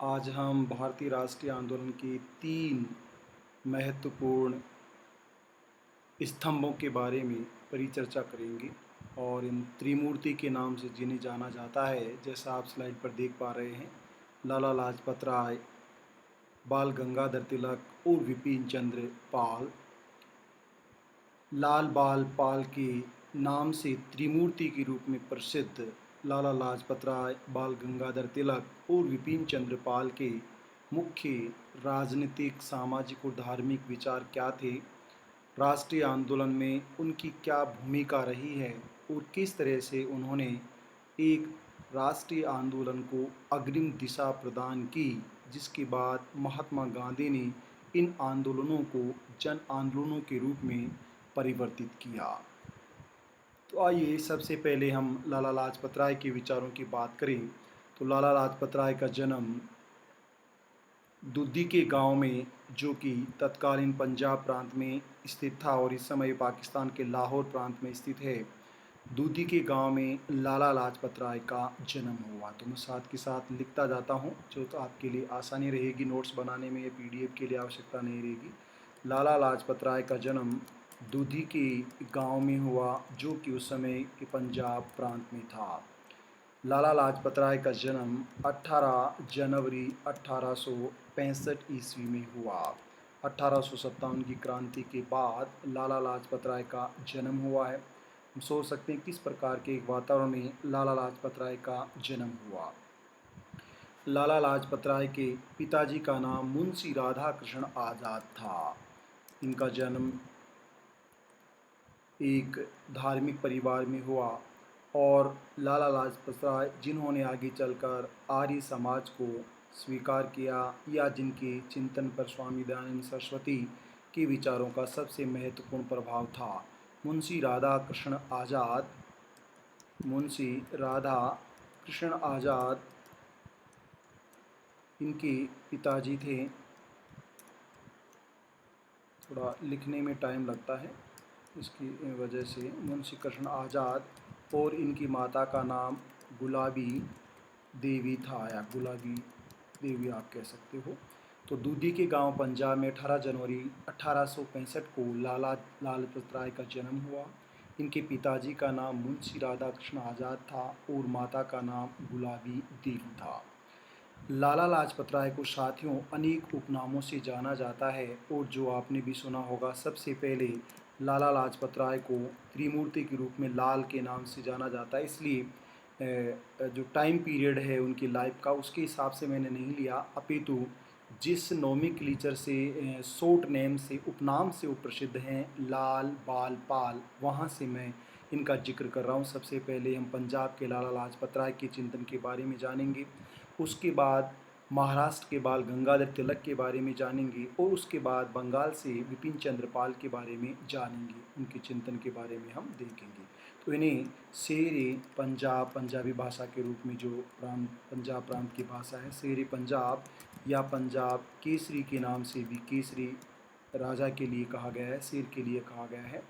आज हम भारतीय राष्ट्रीय आंदोलन की 3 महत्वपूर्ण स्तंभों के बारे में परिचर्चा करेंगे और इन त्रिमूर्ति के नाम से जिन्हें जाना जाता है, जैसा आप स्लाइड पर देख पा रहे हैं, लाला लाजपत राय, बाल गंगाधर तिलक और विपिन चंद्र पाल। लाल बाल पाल के नाम से त्रिमूर्ति के रूप में प्रसिद्ध लाला लाजपत राय, बाल गंगाधर तिलक और विपिन चंद्र पाल के मुख्य राजनीतिक, सामाजिक और धार्मिक विचार क्या थे, राष्ट्रीय आंदोलन में उनकी क्या भूमिका रही है और किस तरह से उन्होंने एक राष्ट्रीय आंदोलन को अग्रिम दिशा प्रदान की, जिसके बाद महात्मा गांधी ने इन आंदोलनों को जन आंदोलनों के रूप में परिवर्तित किया। तो आइए सबसे पहले हम लाला लाजपत राय के विचारों की बात करें। तो लाला लाजपत राय का जन्म दुद्दी के गांव में, जो कि तत्कालीन पंजाब प्रांत में स्थित था और इस समय पाकिस्तान के लाहौर प्रांत में स्थित है, दूधी के गांव में लाला लाजपत राय का जन्म हुआ। तो मैं साथ के साथ लिखता जाता हूं, जो तो आपके लिए आसानी रहेगी नोट्स बनाने में या पीडीएफ के लिए आवश्यकता नहीं रहेगी। लाला लाजपत राय का जन्म दूधी के गांव में हुआ, जो कि उस समय के पंजाब प्रांत में था। लाला लाजपत राय का जन्म 18 जनवरी 1865 ईस्वी में हुआ। 1857 की क्रांति के बाद लाला लाजपत राय का जन्म हुआ है। हम सोच सकते हैं किस प्रकार के एक वातावरण में लाला लाजपत राय का जन्म हुआ। लाला लाजपत राय के पिताजी का नाम मुंशी राधा कृष्ण आज़ाद था। इनका जन्म एक धार्मिक परिवार में हुआ और लाला लाजपत राय, जिन्होंने आगे चलकर आर्य समाज को स्वीकार किया या जिनके चिंतन पर स्वामी दयानंद सरस्वती के विचारों का सबसे महत्वपूर्ण प्रभाव था, मुंशी राधा कृष्ण आज़ाद, मुंशी राधा कृष्ण आज़ाद इनके पिताजी थे। थोड़ा लिखने में टाइम लगता है, इसकी वजह से मुंशी कृष्ण आज़ाद, और इनकी माता का नाम गुलाबी देवी था या गुलाबी देवी आप कह सकते हो। तो दूधी के गांव पंजाब में 18 जनवरी 1865 को लाला लाजपत राय का जन्म हुआ। इनके पिताजी का नाम मुंशी राधा कृष्ण आज़ाद था और माता का नाम गुलाबी देवी था। लाला लाजपत राय को साथियों अनेक उपनामों से जाना जाता है और जो आपने भी सुना होगा, सबसे पहले लाला लाजपत राय को त्रिमूर्ति के रूप में लाल के नाम से जाना जाता है। इसलिए जो टाइम पीरियड है उनकी लाइफ का, उसके हिसाब से मैंने नहीं लिया, अपितु जिस नोमेक्लेचर से, शॉर्ट नेम से, उपनाम से वो प्रसिद्ध हैं, लाल बाल पाल, वहाँ से मैं इनका जिक्र कर रहा हूँ। सबसे पहले हम पंजाब के लाला लाजपत राय के चिंतन के बारे में जानेंगे, उसके बाद महाराष्ट्र के बाल गंगाधर तिलक के बारे में जानेंगे और उसके बाद बंगाल से विपिन चंद्र पाल के बारे में जानेंगे, उनके चिंतन के बारे में हम देखेंगे। तो इन्हें शेरे पंजाब, पंजाबी भाषा के रूप में, जो पंजाब प्रांत की भाषा है, शेरे पंजाब या पंजाब केसरी के नाम से भी, केसरी राजा के लिए कहा गया है, शेर के लिए कहा गया है।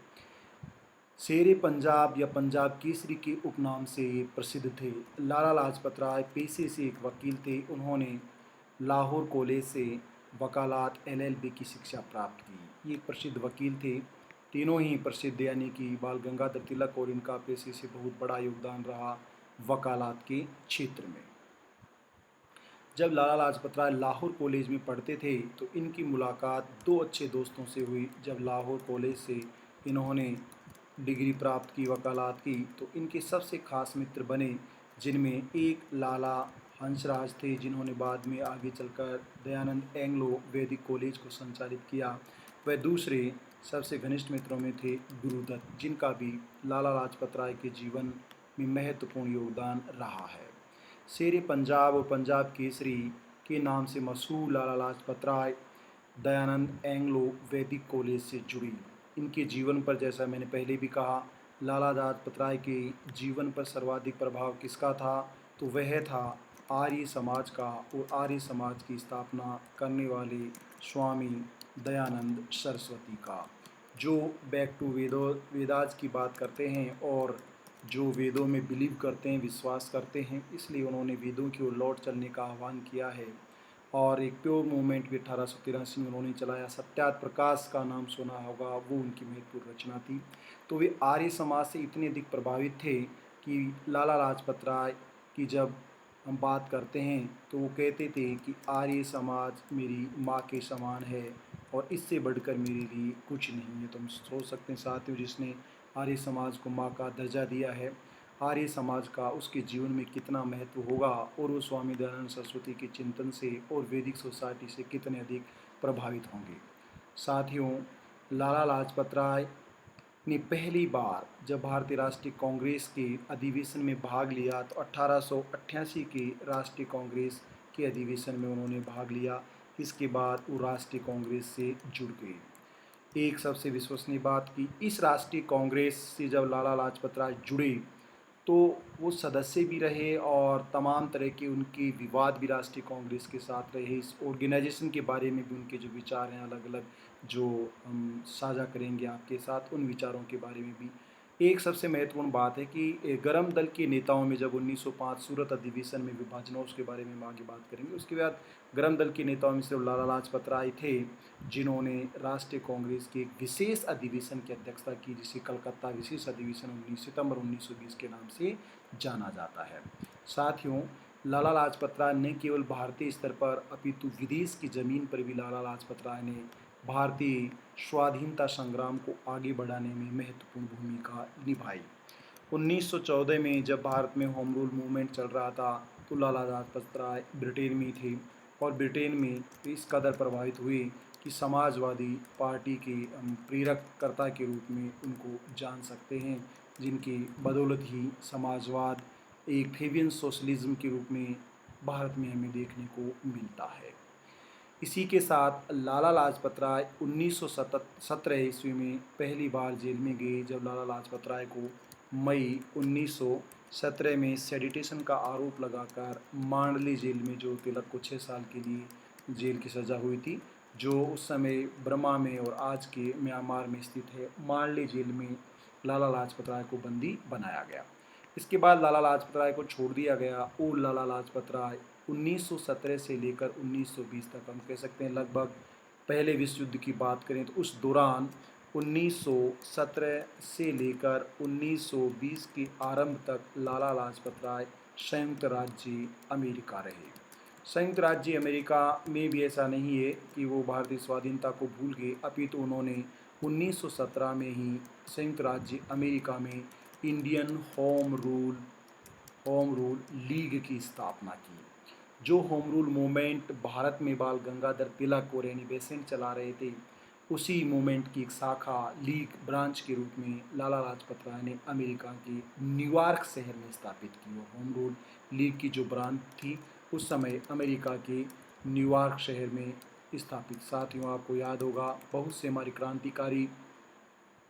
शेरे पंजाब या पंजाब केसरी के उपनाम से प्रसिद्ध थे। लाला लाजपत राय पेशे से एक वकील थे। उन्होंने लाहौर कॉलेज से वकालत LLB की शिक्षा प्राप्त की। ये प्रसिद्ध वकील थे, तीनों ही प्रसिद्ध, यानी कि बाल गंगाधर तिलक, और इनका पेशे से बहुत बड़ा योगदान रहा वकालत के क्षेत्र में। जब लाला लाजपत राय लाहौर कॉलेज में पढ़ते थे तो इनकी मुलाकात दो अच्छे दोस्तों से हुई। जब लाहौर कॉलेज से इन्होंने डिग्री प्राप्त की, वकालत की, तो इनके सबसे खास मित्र बने, जिनमें एक लाला हंसराज थे, जिन्होंने बाद में आगे चलकर दयानंद एंग्लो वैदिक कॉलेज को संचालित किया। वह दूसरे सबसे घनिष्ठ मित्रों में थे गुरुदत्त, जिनका भी लाला लाजपत राय के जीवन में महत्वपूर्ण योगदान रहा है। शेरे पंजाब और पंजाब केसरी के नाम से मशहूर लाला लाजपत राय दयानंद एंग्लो वैदिक कॉलेज से जुड़ी। इनके जीवन पर, जैसा मैंने पहले भी कहा, लाला लाजपत राय के जीवन पर सर्वाधिक प्रभाव किसका था, तो वह था आर्य समाज का, और आर्य समाज की स्थापना करने वाले स्वामी दयानंद सरस्वती का, जो बैक टू वेदाज की बात करते हैं और जो वेदों में बिलीव करते हैं, विश्वास करते हैं। इसलिए उन्होंने वेदों की ओर लौट चलने का आह्वान किया है। और एक प्योर मूवमेंट भी 1883 में उन्होंने चलाया। सत्याग्रह प्रकाश का नाम सुना होगा, वो उनकी महत्वपूर्ण रचना थी। तो वे आर्य समाज से इतने अधिक प्रभावित थे कि लाला लाजपत राय की जब हम बात करते हैं तो वो कहते थे कि आर्य समाज मेरी माँ के समान है और इससे बढ़कर मेरे लिए कुछ नहीं है। तो हम सोच सकते हैं साथियों, जिसने आर्य समाज को माँ का दर्जा दिया है, आर्य समाज का उसके जीवन में कितना महत्व होगा और वो स्वामी दयानंद सरस्वती के चिंतन से और वैदिक सोसाइटी से कितने अधिक प्रभावित होंगे। साथियों, लाला लाजपत राय ने पहली बार जब भारतीय राष्ट्रीय कांग्रेस के अधिवेशन में भाग लिया तो 1888 के राष्ट्रीय कांग्रेस के अधिवेशन में उन्होंने भाग लिया। इसके बाद वो राष्ट्रीय कांग्रेस से जुड़ गए। एक सबसे विश्वसनीय बात कि इस राष्ट्रीय कांग्रेस से जब लाला लाजपत राय जुड़े तो वो सदस्य भी रहे और तमाम तरह के उनके विवाद भी राष्ट्रीय कांग्रेस के साथ रहे। इस ऑर्गेनाइजेशन के बारे में भी उनके जो विचार हैं अलग अलग, जो हम साझा करेंगे आपके साथ, उन विचारों के बारे में भी। एक सबसे महत्वपूर्ण बात है कि गरम दल के नेताओं में जब 1905 सूरत अधिवेशन में विभाजन हुआ, उसके बारे में हम आगे बात करेंगे। उसके बाद गरम दल के नेताओं में सिर्फ लाला लाजपत राय थे जिन्होंने राष्ट्रीय कांग्रेस के एक विशेष अधिवेशन की अध्यक्षता की, जिसे कलकत्ता विशेष अधिवेशन 19 सितंबर 1920 के नाम से जाना जाता है। साथियों, लाला लाजपत राय न केवल भारतीय स्तर पर अपितु विदेश की ज़मीन पर भी लाला लाजपत राय ने भारतीय स्वाधीनता संग्राम को आगे बढ़ाने में महत्वपूर्ण भूमिका निभाई। 1914 में जब भारत में होम रूल मूवमेंट चल रहा था तो लाला लाजपत राय ब्रिटेन में थे और ब्रिटेन में इस कदर प्रभावित हुए कि समाजवादी पार्टी के प्रेरककर्ता के रूप में उनको जान सकते हैं, जिनकी बदौलत ही समाजवाद एक फेबियन सोशलिज्म के रूप में भारत में हमें देखने को मिलता है। इसी के साथ लाला लाजपत राय 1917 ईस्वी में पहली बार जेल में गए, जब लाला लाजपत राय को मई 1917 में सेडिटेशन का आरोप लगाकर मांडली जेल में, जो तिलक को 6 साल के लिए जेल की सज़ा हुई थी, जो उस समय बर्मा में और आज के म्यांमार में स्थित है, मांडली जेल में लाला लाजपत राय को बंदी बनाया गया। इसके बाद लाला लाजपत राय को छोड़ दिया गया और लाला लाजपत राय 1917 से लेकर 1920 तक, हम कह सकते हैं लगभग पहले विश्व युद्ध की बात करें तो उस दौरान 1917 से लेकर 1920 के आरंभ तक लाला लाजपत राय संयुक्त राज्य अमेरिका रहे। संयुक्त राज्य अमेरिका में भी ऐसा नहीं है कि वो भारतीय स्वाधीनता को भूल गए, अपितु उन्होंने 1917 में ही संयुक्त राज्य अमेरिका में इंडियन होम रूल लीग की स्थापना की। जो होम रूल मूवमेंट भारत में बाल गंगाधर तिलक और एनी बेसेंट चला रहे थे, उसी मूवमेंट की एक शाखा लीग ब्रांच के रूप में लाला लाजपत राय ने अमेरिका के न्यूयॉर्क शहर में स्थापित की। और होम रूल लीग की जो ब्रांच थी उस समय अमेरिका के न्यूयॉर्क शहर में स्थापित। साथियों, आपको याद होगा बहुत से हमारे क्रांतिकारी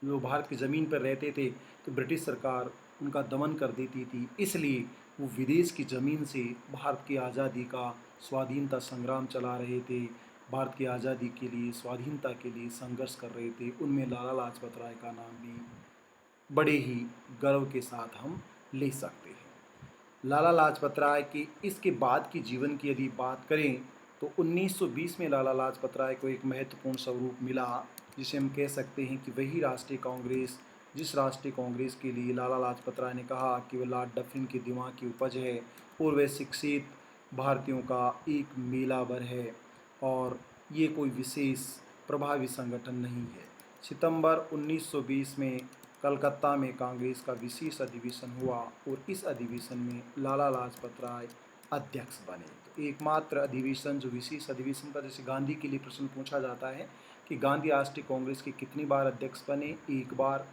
जो भारत की ज़मीन पर रहते थे तो ब्रिटिश सरकार उनका दमन कर देती थी, इसलिए वो विदेश की ज़मीन से भारत की आज़ादी का स्वाधीनता संग्राम चला रहे थे, भारत की आज़ादी के लिए, स्वाधीनता के लिए संघर्ष कर रहे थे। उनमें लाला लाजपत राय का नाम भी बड़े ही गर्व के साथ हम ले सकते हैं। लाला लाजपत राय की इसके बाद की जीवन की यदि बात करें तो 1920 में लाला लाजपत राय को एक महत्वपूर्ण स्वरूप मिला, जिसे हम कह सकते हैं कि वही राष्ट्रीय कांग्रेस, जिस राष्ट्रीय कांग्रेस के लिए लाला लाजपत राय ने कहा कि वह लॉर्ड डफरिन के दिमाग की उपज है और वह शिक्षित भारतीयों का एक मेला भर है और ये कोई विशेष प्रभावी संगठन नहीं है। सितंबर 1920 में कलकत्ता में कांग्रेस का विशेष अधिवेशन हुआ और इस अधिवेशन में लाला लाजपत राय अध्यक्ष बने। तो एकमात्र अधिवेशन जो विशेष अधिवेशन था, जैसे गांधी के लिए प्रश्न पूछा जाता है कि गांधी राष्ट्रीय कांग्रेस के कितनी बार अध्यक्ष बने, एक बार।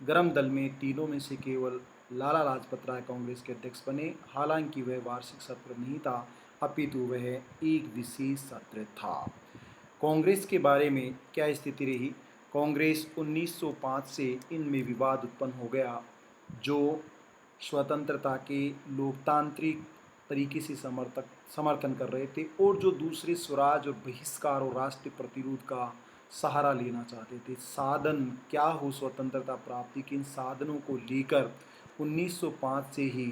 गरम दल में तीनों में से केवल लाला लाजपत राय कांग्रेस के अध्यक्ष बने, हालांकि वह वार्षिक सत्र नहीं था अपितु वह एक विशेष सत्र था। कांग्रेस के बारे में क्या स्थिति रही? कांग्रेस 1905 से इनमें विवाद उत्पन्न हो गया, जो स्वतंत्रता के लोकतांत्रिक तरीके से समर्थन कर रहे थे और जो दूसरे स्वराज और बहिष्कार और राष्ट्रीय प्रतिरोध का सहारा लेना चाहते थे। साधन क्या हो स्वतंत्रता प्राप्ति के, इन साधनों को लेकर 1905 से ही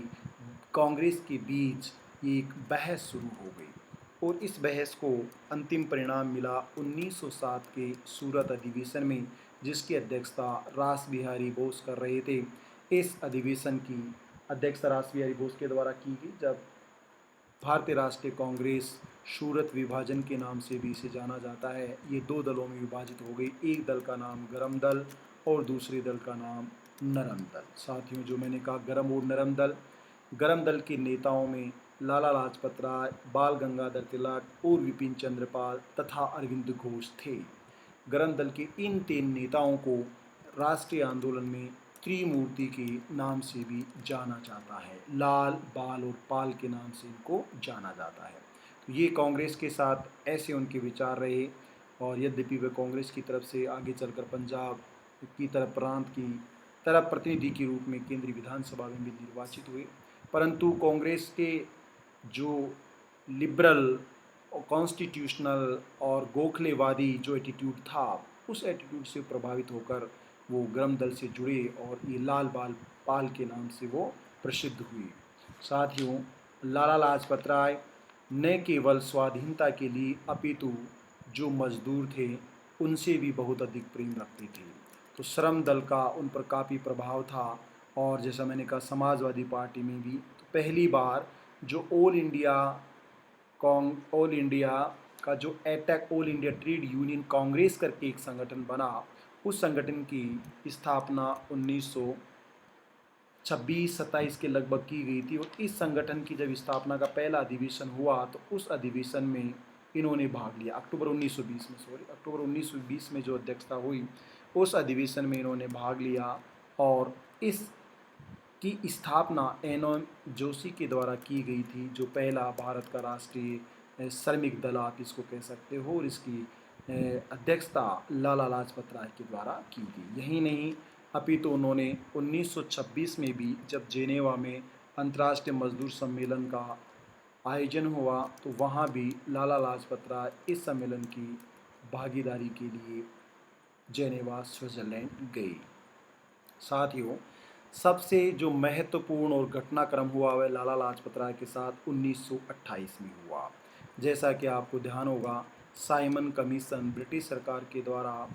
कांग्रेस के बीच एक बहस शुरू हो गई। और इस बहस को अंतिम परिणाम मिला 1907 के सूरत अधिवेशन में, जिसकी अध्यक्षता रास बिहारी बोस कर रहे थे। इस अधिवेशन की अध्यक्षता रास बिहारी बोस के द्वारा की गई, जब भारतीय राष्ट्रीय कांग्रेस सूरत विभाजन के नाम से भी इसे जाना जाता है। ये दो दलों में विभाजित हो गई, एक दल का नाम गरम दल और दूसरे दल का नाम नरम दल। साथियों, जो मैंने कहा गरम और नरम दल, गरम दल के नेताओं में लाला लाजपत राय, बाल गंगाधर तिलक और विपिन चंद्र पाल तथा अरविंद घोष थे। गरम दल के इन 3 नेताओं को राष्ट्रीय आंदोलन में त्रिमूर्ति के नाम से भी जाना जाता है। लाल, बाल और पाल के नाम से इनको जाना जाता है। तो ये कांग्रेस के साथ ऐसे उनके विचार रहे, और यद्यपि वे कांग्रेस की तरफ से आगे चलकर पंजाब की तरफ प्रांत की तरफ प्रतिनिधि के रूप में केंद्रीय विधानसभा में भी निर्वाचित हुए, परंतु कांग्रेस के जो लिबरल और कॉन्स्टिट्यूशनल और गोखलेवादी जो एटीट्यूड था, उस एटीट्यूड से प्रभावित होकर वो गरम दल से जुड़े और ये लाल बाल पाल के नाम से वो प्रसिद्ध हुए। साथियों, लाला लाजपत राय न केवल स्वाधीनता के लिए अपितु जो मजदूर थे उनसे भी बहुत अधिक प्रेम रखते थे। तो श्रम दल का उन पर काफ़ी प्रभाव था, और जैसा मैंने कहा समाजवादी पार्टी में भी तो पहली बार जो ऑल इंडिया का जो attack all India trade union Congress करके एक संगठन बना, उस संगठन की स्थापना 1926-27 के लगभग की गई थी। और इस संगठन की जब स्थापना का पहला अधिवेशन हुआ तो उस अधिवेशन में इन्होंने भाग लिया। अक्टूबर 1920 में जो अध्यक्षता हुई, उस अधिवेशन में इन्होंने भाग लिया, और इस की स्थापना एन जोशी के द्वारा की गई थी, जो पहला भारत का राष्ट्रीय श्रमिक दल आप इसको कह सकते हो, और इसकी अध्यक्षता लाला लाजपत राय के द्वारा की गई। यही नहीं, अपितु उन्होंने 1926 में भी जब जेनेवा में अंतर्राष्ट्रीय मजदूर सम्मेलन का आयोजन हुआ, तो वहाँ भी लाला लाजपत राय इस सम्मेलन की भागीदारी के लिए जेनेवा स्विट्ज़रलैंड गए। साथियों, सबसे जो महत्वपूर्ण और घटनाक्रम हुआ वह लाला लाजपत राय के साथ 1928 में हुआ। जैसा कि आपको ध्यान होगा, साइमन कमीशन ब्रिटिश सरकार के द्वारा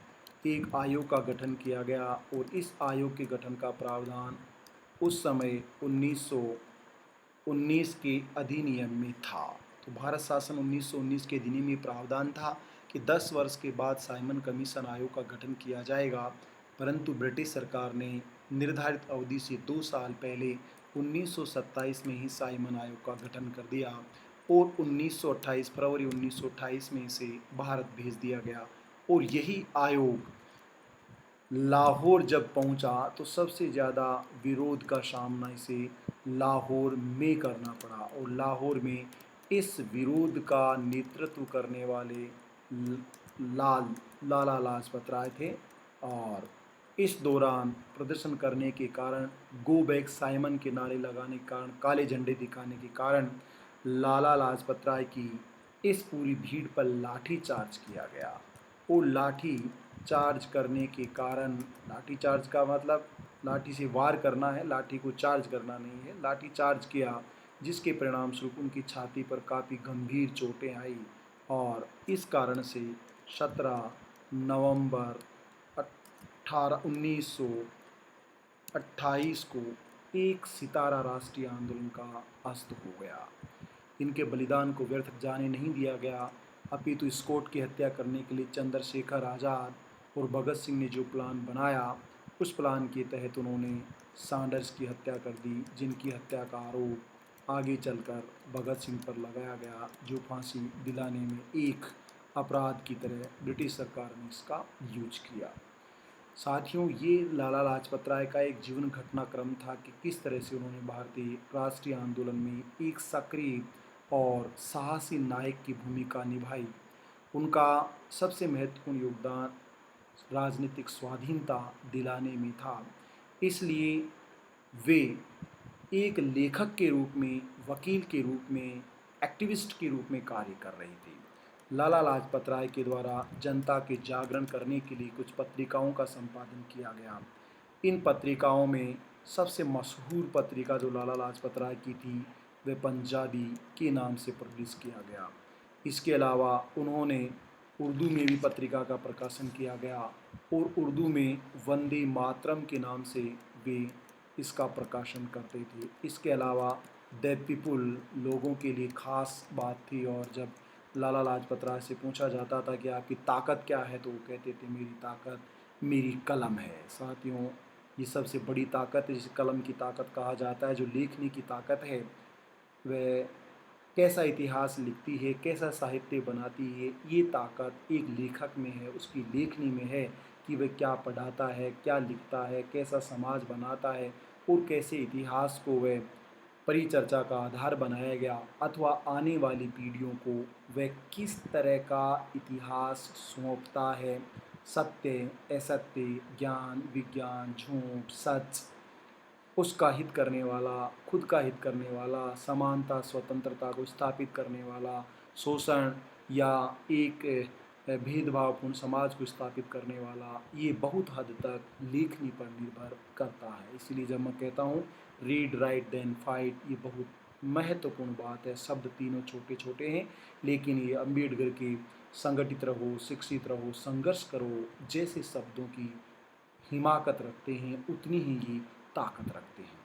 एक आयोग का गठन किया गया, और इस आयोग के गठन का प्रावधान उस समय 1919 के अधिनियम में था। तो भारत शासन 1919 के अधिनियम में प्रावधान था कि 10 वर्ष के बाद साइमन कमीशन आयोग का गठन किया जाएगा, परंतु ब्रिटिश सरकार ने निर्धारित अवधि से 2 साल पहले 1927 में ही साइमन आयोग का गठन कर दिया, और फरवरी 1928 में इसे भारत भेज दिया गया। और यही आयोग लाहौर जब पहुंचा तो सबसे ज़्यादा विरोध का सामना इसे लाहौर में करना पड़ा, और लाहौर में इस विरोध का नेतृत्व करने वाले लाला लाजपत राय थे। और इस दौरान प्रदर्शन करने के कारण, गो बैक साइमन के नारे लगाने के कारण, काले झंडे दिखाने के कारण लाला लाजपत राय की इस पूरी भीड़ पर लाठी चार्ज किया गया। और लाठी चार्ज करने के कारण, लाठी चार्ज का मतलब लाठी से वार करना है, लाठी को चार्ज करना नहीं है, लाठी चार्ज किया, जिसके परिणाम स्वरूप उनकी छाती पर काफ़ी गंभीर चोटें आई, और इस कारण से 17 नवंबर 1928 को एक सितारा राष्ट्रीय आंदोलन का अस्त हो गया। इनके बलिदान को व्यर्थ जाने नहीं दिया गया, अपितु स्कॉट की हत्या करने के लिए चंद्रशेखर आज़ाद और भगत सिंह ने जो प्लान बनाया, उस प्लान के तहत उन्होंने सैंडर्स की हत्या कर दी, जिनकी हत्या का आरोप आगे चलकर भगत सिंह पर लगाया गया, जो फांसी दिलाने में एक अपराध की तरह ब्रिटिश सरकार ने इसका यूज किया। साथियों, ये लाला लाजपत राय का एक जीवन घटनाक्रम था कि किस तरह से उन्होंने भारतीय राष्ट्रीय आंदोलन में एक सक्रिय और साहसी नायक की भूमिका निभाई। उनका सबसे महत्वपूर्ण योगदान राजनीतिक स्वाधीनता दिलाने में था, इसलिए वे एक लेखक के रूप में, वकील के रूप में, एक्टिविस्ट के रूप में कार्य कर रहे थे। लाला लाजपत राय के द्वारा जनता के जागरण करने के लिए कुछ पत्रिकाओं का संपादन किया गया। इन पत्रिकाओं में सबसे मशहूर पत्रिका जो लाला लाजपत राय की थी, वह पंजाबी के नाम से पब्लिश किया गया। इसके अलावा उन्होंने उर्दू में भी पत्रिका का प्रकाशन किया गया और उर्दू में वंदे मातरम के नाम से वे इसका प्रकाशन करते थे। इसके अलावा द पीपुल लोगों के लिए ख़ास बात थी, और जब लाला लाजपत राय से पूछा जाता था कि आपकी ताकत क्या है, तो वो कहते थे मेरी ताकत मेरी कलम है। साथियों, ये सबसे बड़ी ताकत है जिसे कलम की ताकत कहा जाता है। जो लेखनी की ताकत है वह कैसा इतिहास लिखती है, कैसा साहित्य बनाती है, ये ताकत एक लेखक में है, उसकी लेखनी में है कि वह क्या पढ़ाता है, क्या लिखता है, कैसा समाज बनाता है और कैसे इतिहास को वह परिचर्चा का आधार बनाया गया अथवा आने वाली पीढ़ियों को वह किस तरह का इतिहास सौंपता है। सत्य, असत्य, ज्ञान, विज्ञान, झूठ, सच, उसका हित करने वाला, खुद का हित करने वाला, समानता स्वतंत्रता को स्थापित करने वाला, शोषण या एक भेदभावपूर्ण समाज को स्थापित करने वाला, ये बहुत हद तक लेखनी पर निर्भर करता है। इसलिए जब मैं कहता हूँ रीड राइट देन फाइट, ये बहुत महत्वपूर्ण बात है। शब्द तीनों छोटे छोटे हैं, लेकिन ये अम्बेडकर के संगठित रहो, शिक्षित रहो, संघर्ष करो जैसे शब्दों की हिमाकत रखते हैं, उतनी ही ये ताकत रखते हैं।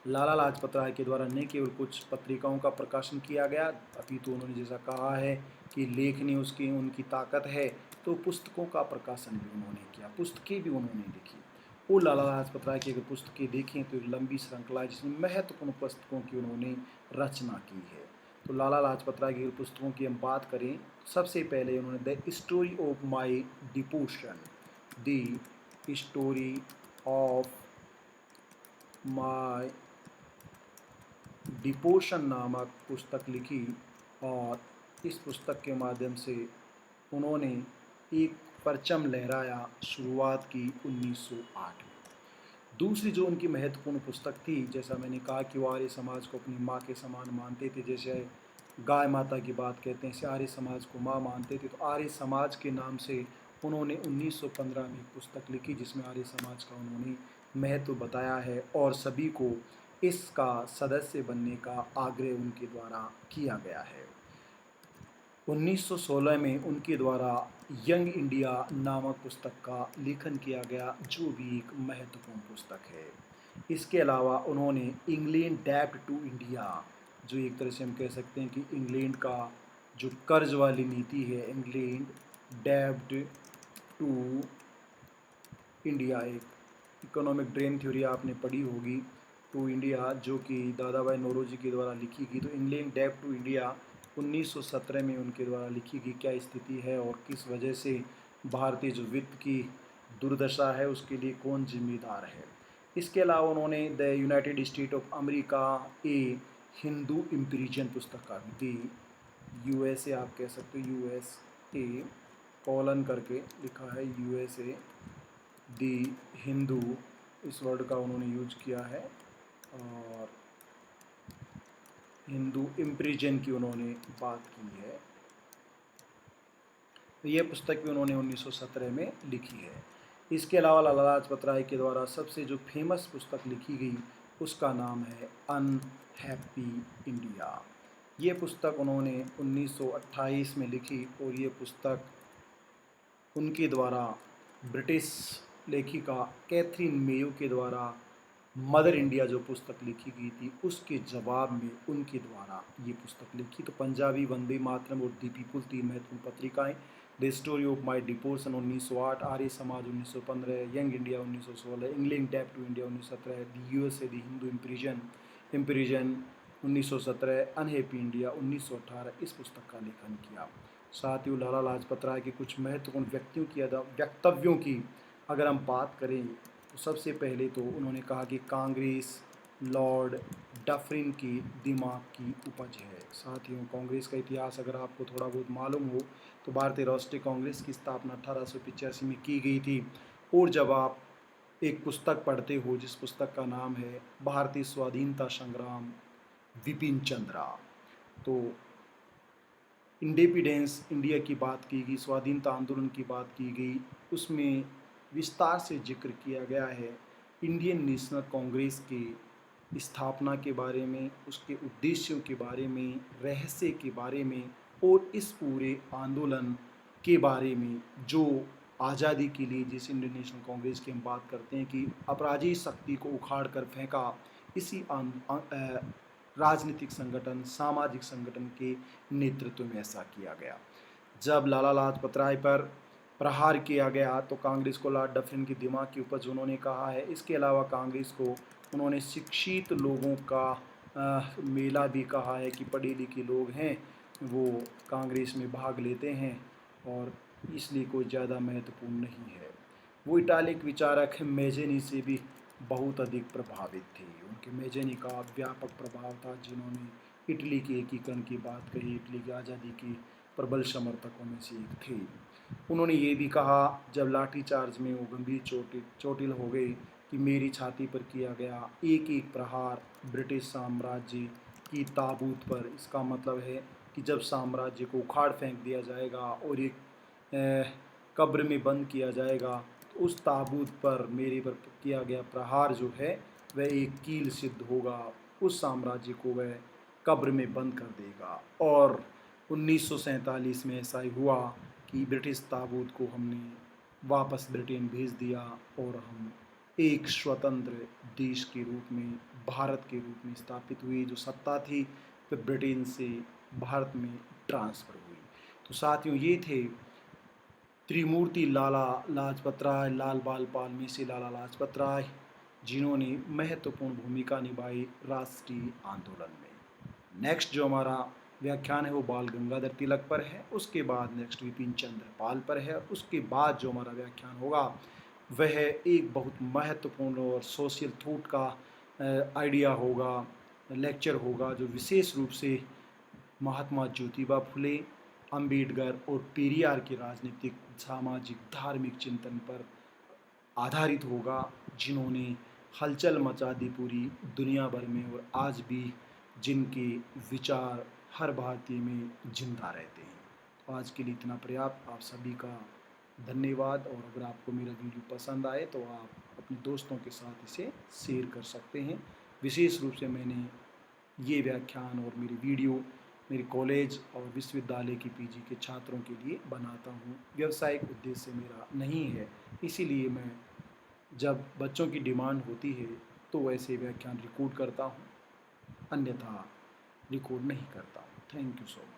लाला लाजपत राय के द्वारा न केवल कुछ पत्रिकाओं का प्रकाशन किया गया, अभी तो उन्होंने जैसा कहा है कि लेखनी उसकी उनकी ताकत है, तो पुस्तकों का प्रकाशन भी उन्होंने किया, पुस्तकें भी उन्होंने लिखी। और लाला लाजपत राय की अगर पुस्तकें देखें तो एक लंबी श्रृंखला है जिसमें महत्वपूर्ण पुस्तकों की उन्होंने रचना की है। तो लाला लाजपत राय की पुस्तकों की हम बात करें, सबसे पहले उन्होंने the story of my deportation, the story of my deportation नामक पुस्तक लिखी, और इस पुस्तक के माध्यम से उन्होंने एक परचम लहराया, शुरुआत की 1908 में। दूसरी जो उनकी महत्वपूर्ण पुस्तक थी, जैसा मैंने कहा कि वो आर्य समाज को अपनी माँ के समान मानते थे, जैसे गाय माता की बात कहते हैं, ऐसे आर्य समाज को माँ मानते थे। तो आर्य समाज के नाम से उन्होंने 1915 में एक पुस्तक लिखी जिसमें आर्य समाज का उन्होंने महत्व बताया है और सभी को इसका सदस्य बनने का आग्रह उनके द्वारा किया गया है। 1916 में उनके द्वारा यंग इंडिया नामक पुस्तक का लेखन किया गया, जो भी एक महत्वपूर्ण पुस्तक है। इसके अलावा उन्होंने इंग्लैंड डेब्ट टू इंडिया, जो एक तरह से हम कह सकते हैं कि इंग्लैंड का जो कर्ज वाली नीति है, इंग्लैंड डेब्ट टू इंडिया, एक इकोनॉमिक ड्रेन थ्योरी आपने पढ़ी होगी, टू इंडिया, जो कि दादा भाई नौरोजी के द्वारा लिखी गई। तो इंग्लैंड डेब्ट टू इंडिया 1917 में उनके द्वारा लिखी गई। क्या स्थिति है और किस वजह से भारतीय जो वित्त की दुर्दशा है उसके लिए कौन जिम्मेदार है। इसके अलावा उन्होंने the united state of America a Hindu impressions पुस्तक का भी, यूएसए आप कह सकते हो, यूएसए कॉलन करके लिखा है, यूएसए दी हिंदू, इस वर्ड का उन्होंने यूज किया है, और हिंदू इम्प्रिजन की उन्होंने बात की है। तो ये पुस्तक भी उन्होंने 1917 में लिखी है। इसके अलावा लाला लाजपत राय के द्वारा सबसे जो फेमस पुस्तक लिखी गई उसका नाम है अनहैप्पी इंडिया। ये पुस्तक उन्होंने 1928 में लिखी, और ये पुस्तक उनके द्वारा ब्रिटिश लेखिका कैथरीन मेयो के द्वारा मदर इंडिया जो पुस्तक लिखी गई थी उसके जवाब में उनके द्वारा ये पुस्तक लिखी। तो पंजाबी वंदे मातरम और दी पीपुल तीन महत्वपूर्ण पत्रिकाएं, the story of my deportation 1908, Arya Samaj 1915, young India 1916, England डेब्ट to India 1917, the USA the Hindu impression 1917, unhappy India 1918, इस पुस्तक का लेखन किया। साथ ही लाला लाजपत राय के कुछ महत्वपूर्ण वक्तव्यों की अगर हम बात करें तो सबसे पहले तो उन्होंने कहा कि कांग्रेस लॉर्ड डफरिन की दिमाग की उपज है। साथियों, कांग्रेस का इतिहास अगर आपको थोड़ा बहुत मालूम हो तो भारतीय राष्ट्रीय कांग्रेस की स्थापना 1885 में की गई थी। और जब आप एक पुस्तक पढ़ते हो जिस पुस्तक का नाम है भारतीय स्वाधीनता संग्राम विपिन चंद्रा, तो इंडिपेंडेंस इंडिया की बात की गई, स्वाधीनता आंदोलन की बात की गई, उसमें विस्तार से जिक्र किया गया है इंडियन नेशनल कांग्रेस की स्थापना के बारे में, उसके उद्देश्यों के बारे में, रहस्य के बारे में, और इस पूरे आंदोलन के बारे में जो आज़ादी के लिए जिस इंडियन नेशनल कांग्रेस की हम बात करते हैं कि अपराधी शक्ति को उखाड़ कर फेंका, इसी राजनीतिक संगठन सामाजिक संगठन के नेतृत्व में ऐसा किया गया। जब लाला लाजपत राय पर प्रहार किया गया तो कांग्रेस को लॉर्ड डफरिन की दिमाग की उपज उन्होंने कहा है। इसके अलावा कांग्रेस को उन्होंने शिक्षित लोगों का मेला भी कहा है कि पढ़े लिखे लोग हैं वो कांग्रेस में भाग लेते हैं और इसलिए कोई ज़्यादा महत्वपूर्ण नहीं है। वो इटालिक विचारक मेजेनी से भी बहुत अधिक प्रभावित थे। उनके मेजेनी का व्यापक प्रभाव था, जिन्होंने इटली के एकीकरण की बात कही, इटली की आज़ादी की प्रबल समर्थकों में से एक थे। उन्होंने ये भी कहा जब लाठीचार्ज में वो गंभीर चोटिल हो गए कि मेरी छाती पर किया गया एक एक प्रहार ब्रिटिश साम्राज्य की ताबूत पर, इसका मतलब है कि जब साम्राज्य को उखाड़ फेंक दिया जाएगा और एक कब्र में बंद किया जाएगा तो उस ताबूत पर मेरे पर किया गया प्रहार जो है वह एक कील सिद्ध होगा, उस साम्राज्य को वह कब्र में बंद कर देगा। और 1947 में ऐसा ही हुआ कि ब्रिटिश ताबूत को हमने वापस ब्रिटेन भेज दिया और हम एक स्वतंत्र देश के रूप में, भारत के रूप में स्थापित हुई। जो सत्ता थी वह ब्रिटेन से भारत में ट्रांसफ़र हुई। तो साथियों, ये थे त्रिमूर्ति लाला लाजपत राय, लाल बाल पाल में से लाला लाजपत राय, जिन्होंने महत्वपूर्ण भूमिका निभाई राष्ट्रीय आंदोलन में। नेक्स्ट जो हमारा व्याख्यान है वो बाल गंगाधर तिलक पर है, उसके बाद नेक्स्ट विपिन चंद्र पाल पर है, उसके बाद जो हमारा व्याख्यान होगा वह एक बहुत महत्वपूर्ण और सोशल थॉट का आइडिया होगा, लेक्चर होगा, जो विशेष रूप से महात्मा ज्योतिबा फुले, अंबेडकर और पेरियार के राजनीतिक सामाजिक धार्मिक चिंतन पर आधारित होगा, जिन्होंने हलचल मचा दी पूरी दुनिया भर में और आज भी जिनके विचार हर भारतीय में जिंदा रहते हैं। तो आज के लिए इतना पर्याप्त। आप सभी का धन्यवाद। और अगर आपको मेरा वीडियो पसंद आए तो आप अपने दोस्तों के साथ इसे शेयर कर सकते हैं। विशेष रूप से मैंने ये व्याख्यान और मेरी वीडियो मेरे कॉलेज और विश्वविद्यालय की पीजी के छात्रों के लिए बनाता हूँ। व्यावसायिक उद्देश्य मेरा नहीं है, इसीलिए मैं जब बच्चों की डिमांड होती है तो ऐसे व्याख्यान रिकॉर्ड करता हूँ, अन्यथा रिकॉर्ड नहीं करता हूँ। Thank you so much.